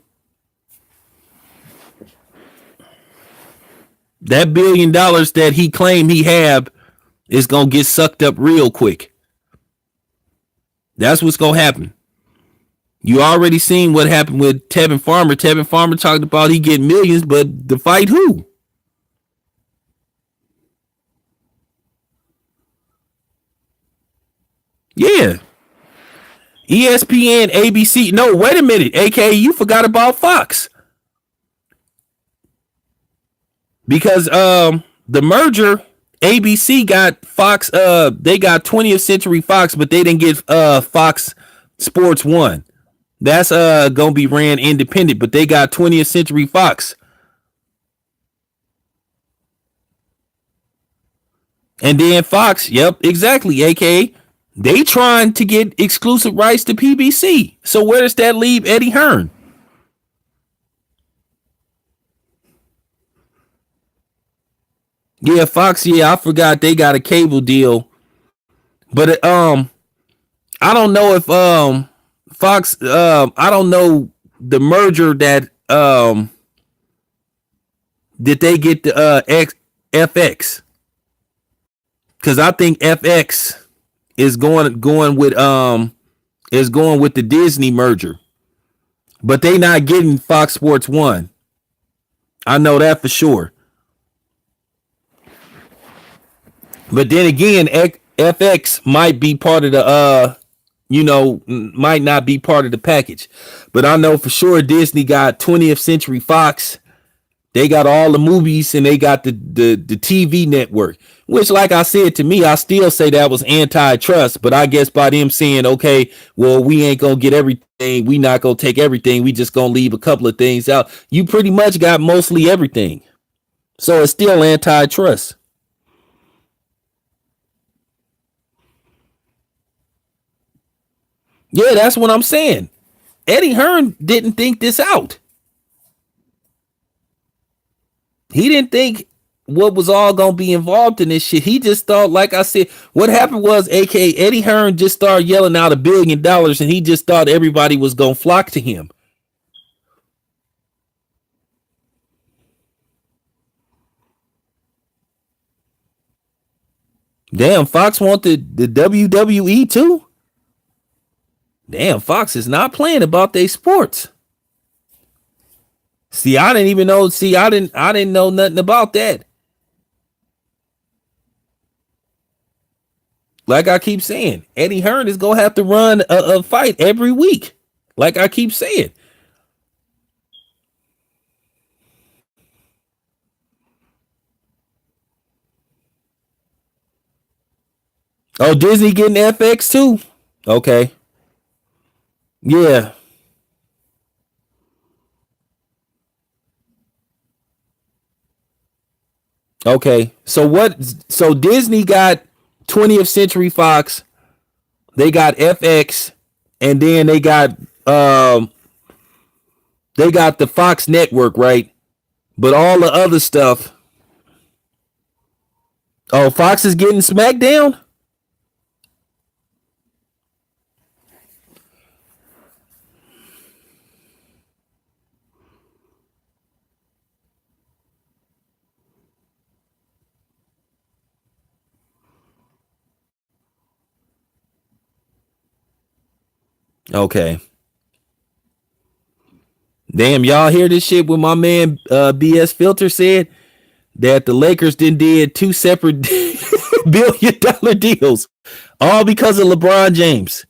That $1 billion that he claimed he have is gonna get sucked up real quick. That's what's gonna happen. You already seen what happened with Tevin Farmer. Tevin Farmer talked about he get millions, but to fight who? Yeah. ESPN, ABC. No, wait a minute. AK, you forgot about Fox. Because the merger, ABC got Fox, they got 20th Century Fox, but they didn't get Fox Sports 1. That's gonna be ran independent, but they got 20th Century Fox. And then Fox, yep, exactly, aka they trying to get exclusive rights to PBC. So where does that leave Eddie Hearn? Yeah, Fox, yeah, I forgot they got a cable deal. But I don't know if Fox I don't know the merger that did they get the FX? Cuz I think FX is going with the Disney merger. But they not getting Fox Sports 1. I know that for sure. But then again, FX might be part of the might not be part of the package. But I know for sure Disney got 20th Century Fox. They got all the movies and they got the TV network. Which, like I said, to me, I still say that was antitrust. But I guess by them saying, okay, well, we ain't gonna get everything, we not gonna take everything, we just gonna leave a couple of things out. You pretty much got mostly everything. So it's still antitrust. Yeah, that's what I'm saying. Eddie Hearn didn't think this out. He didn't think what was all gonna be involved in this shit. He just thought, like I said, what happened was, AK Eddie Hearn just started yelling out $1 billion, and he just thought everybody was gonna flock to him. Damn, Fox wanted the WWE too. Damn, Fox is not playing about their sports. See, I didn't even know. See, I didn't know nothing about that. Like I keep saying, Eddie Hearn is gonna have to run a fight every week. Like I keep saying. Oh, Disney getting FX too? Okay. Yeah. Okay. So what so Disney got 20th Century Fox, they got FX, and then they got the Fox network, right? But all the other stuff. Oh, Fox is getting SmackDown? Okay. Damn, y'all hear this shit when my man BS Filter said that the Lakers did two separate $1 billion deals, all because of LeBron James.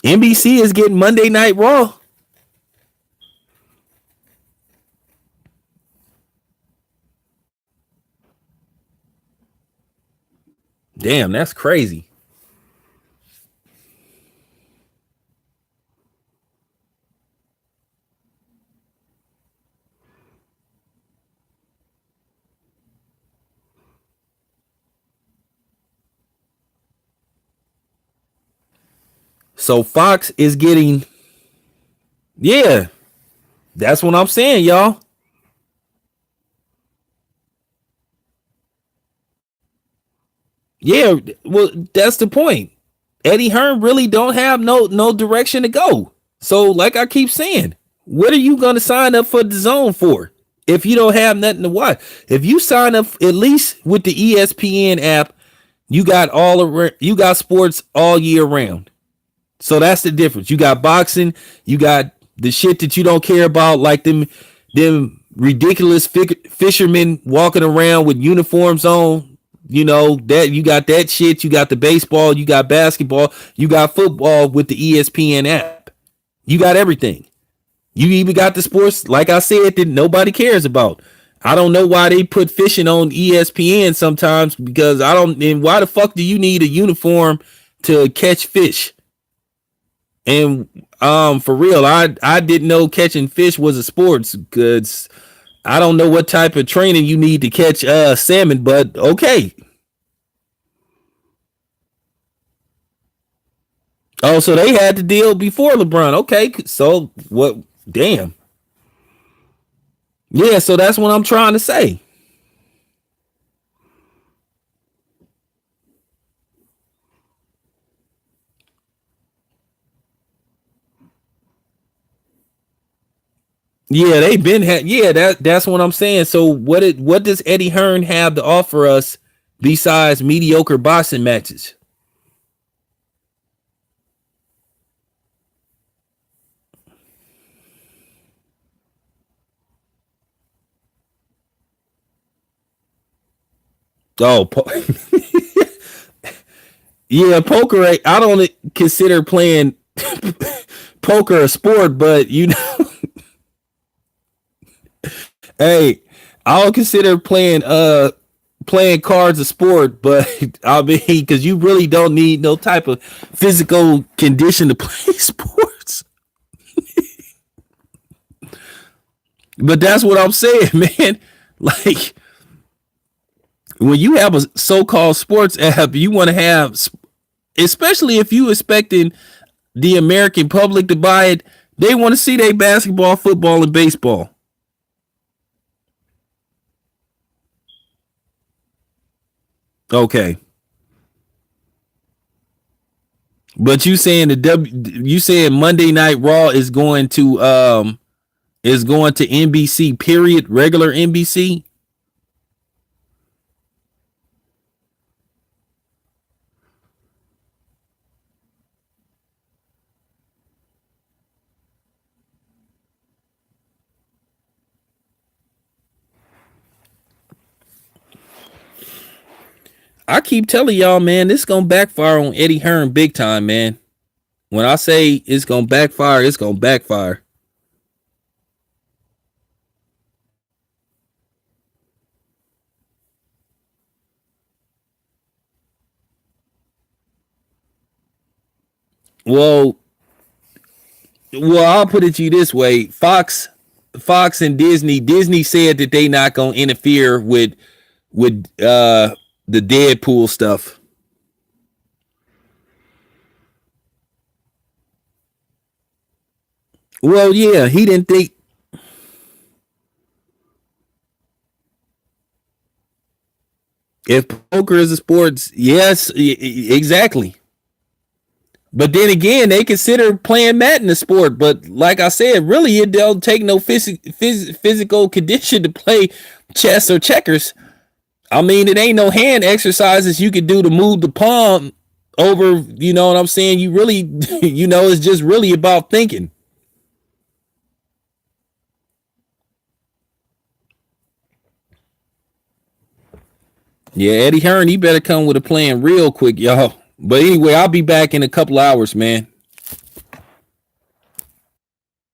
NBC is getting Monday Night Raw. Damn, that's crazy. So Fox is getting, yeah, that's what I'm saying, y'all. Yeah, well, that's the point. Eddie Hearn really don't have no direction to go. So, like I keep saying, what are you gonna sign up for the zone for if you don't have nothing to watch? If you sign up at least with the ESPN app, you got you got sports all year round. So that's the difference. You got boxing, you got the shit that you don't care about, like them ridiculous fishermen walking around with uniforms on. You know that you got that shit. You got the baseball, you got basketball, you got football with the ESPN app. You got everything. You even got the sports, like I said, that nobody cares about. I don't know why they put fishing on ESPN sometimes because I don't. And why the fuck do you need a uniform to catch fish? And for real, I didn't know catching fish was a sport because I don't know what type of training you need to catch salmon, but okay. Oh, so they had the deal before LeBron. Okay, so what? Damn. Yeah, so that's what I'm trying to say. Yeah, they've been yeah, that's what I'm saying. So what does Eddie Hearn have to offer us besides mediocre boxing matches? Oh, yeah, poker. I don't consider playing poker a sport, but you know, hey, I don't consider playing cards a sport, but I mean, because you really don't need no type of physical condition to play sports. But that's what I'm saying, man. Like when you have a so-called sports app, you want to have, especially if you expecting the American public to buy it, they want to see their basketball, football, and baseball. Okay, but you saying Monday Night Raw is going to NBC. Period. Regular NBC. I keep telling y'all, man, this gonna backfire on Eddie Hearn big time, man. When I say it's gonna backfire, it's gonna backfire. Well, I'll put it to you this way: Fox and Disney. Disney said that they not gonna interfere with the Deadpool stuff. Well, yeah, he didn't think if poker is a sports. Yes, exactly. But then again, they consider playing Madden a sport. But like I said, really, it don't take no physical condition to play chess or checkers. I mean, it ain't no hand exercises you could do to move the palm over. You know what I'm saying? You really, it's just really about thinking. Yeah, Eddie Hearn, he better come with a plan real quick, y'all. But anyway, I'll be back in a couple hours, man.